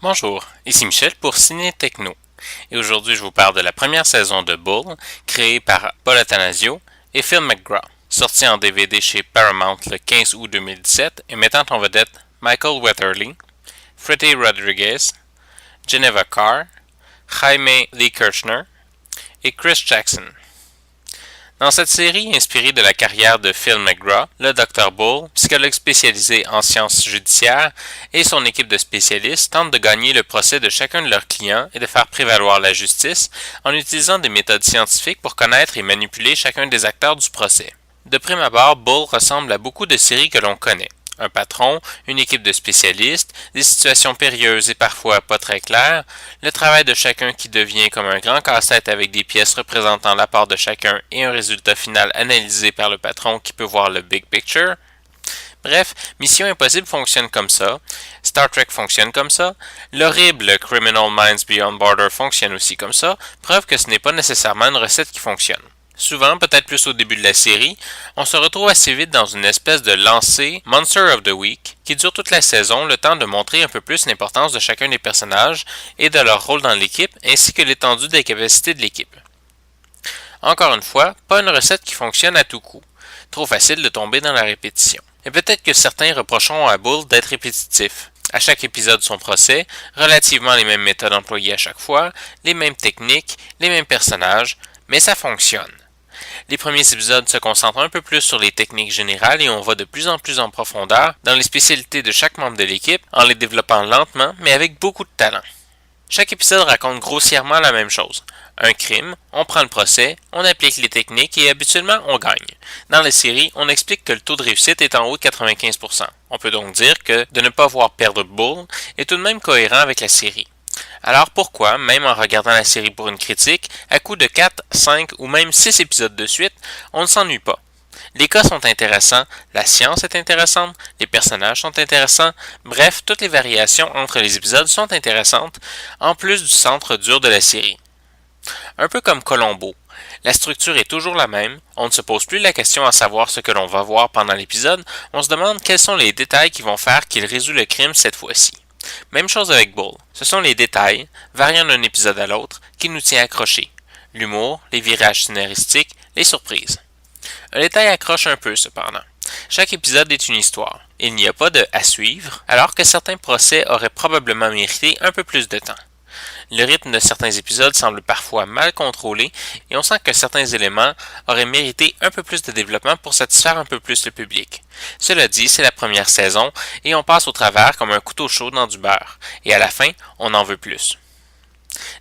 Bonjour, ici Michel pour Ciné Techno, et aujourd'hui je vous parle de la première saison de Bull, créée par Paul Attanasio et Phil McGraw, sortie en DVD chez Paramount le 15 août 2017 et mettant en vedette Michael Weatherly, Freddie Rodriguez, Geneva Carr, Jaime Lee Kirchner et Chris Jackson. Dans cette série inspirée de la carrière de Phil McGraw, le Dr Bull, psychologue spécialisé en sciences judiciaires, et son équipe de spécialistes tentent de gagner le procès de chacun de leurs clients et de faire prévaloir la justice en utilisant des méthodes scientifiques pour connaître et manipuler chacun des acteurs du procès. De prime abord, Bull ressemble à beaucoup de séries que l'on connaît. Un patron, une équipe de spécialistes, des situations périlleuses et parfois pas très claires, le travail de chacun qui devient comme un grand casse-tête avec des pièces représentant l'apport de chacun et un résultat final analysé par le patron qui peut voir le big picture. Bref, Mission Impossible fonctionne comme ça, Star Trek fonctionne comme ça, l'horrible Criminal Minds Beyond Border fonctionne aussi comme ça, preuve que ce n'est pas nécessairement une recette qui fonctionne. Souvent, peut-être plus au début de la série, on se retrouve assez vite dans une espèce de lancée Monster of the Week qui dure toute la saison, le temps de montrer un peu plus l'importance de chacun des personnages et de leur rôle dans l'équipe, ainsi que l'étendue des capacités de l'équipe. Encore une fois, pas une recette qui fonctionne à tout coup. Trop facile de tomber dans la répétition. Et peut-être que certains reprocheront à Bull d'être répétitif. À chaque épisode son procès, relativement les mêmes méthodes employées à chaque fois, les mêmes techniques, les mêmes personnages, mais ça fonctionne. Les premiers épisodes se concentrent un peu plus sur les techniques générales et on va de plus en plus en profondeur dans les spécialités de chaque membre de l'équipe en les développant lentement mais avec beaucoup de talent. Chaque épisode raconte grossièrement la même chose. Un crime, on prend le procès, on applique les techniques et habituellement on gagne. Dans la série, on explique que le taux de réussite est en haut de 95%. On peut donc dire que de ne pas voir perdre Bull est tout de même cohérent avec la série. Alors pourquoi, même en regardant la série pour une critique, à coup de 4, 5 ou même 6 épisodes de suite, on ne s'ennuie pas? Les cas sont intéressants, la science est intéressante, les personnages sont intéressants, bref, toutes les variations entre les épisodes sont intéressantes, en plus du centre dur de la série. Un peu comme Columbo. La structure est toujours la même, on ne se pose plus la question à savoir ce que l'on va voir pendant l'épisode, on se demande quels sont les détails qui vont faire qu'il résout le crime cette fois-ci. Même chose avec Bull. Ce sont les détails, variant d'un épisode à l'autre, qui nous tient accrochés. L'humour, les virages scénaristiques, les surprises. Un détail accroche un peu cependant. Chaque épisode est une histoire. Il n'y a pas de « à suivre », alors que certains procès auraient probablement mérité un peu plus de temps. Le rythme de certains épisodes semble parfois mal contrôlé et on sent que certains éléments auraient mérité un peu plus de développement pour satisfaire un peu plus le public. Cela dit, c'est la première saison et on passe au travers comme un couteau chaud dans du beurre, et à la fin, on en veut plus.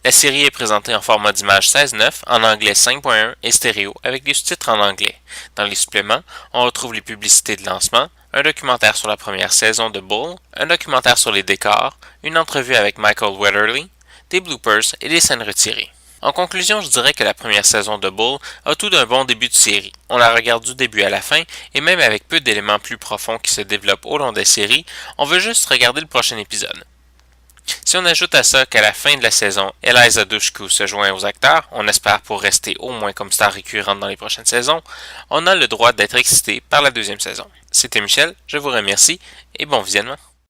La série est présentée en format d'image 16:9, en anglais 5.1 et stéréo avec des sous-titres en anglais. Dans les suppléments, on retrouve les publicités de lancement, un documentaire sur la première saison de Bull, un documentaire sur les décors, une entrevue avec Michael Weatherly, des bloopers et des scènes retirées. En conclusion, je dirais que la première saison de Bull a tout d'un bon début de série. On la regarde du début à la fin, et même avec peu d'éléments plus profonds qui se développent au long des séries, on veut juste regarder le prochain épisode. Si on ajoute à ça qu'à la fin de la saison, Eliza Dushku se joint aux acteurs, on espère pour rester au moins comme star récurrente dans les prochaines saisons, on a le droit d'être excité par la deuxième saison. C'était Michel, je vous remercie et bon visionnement.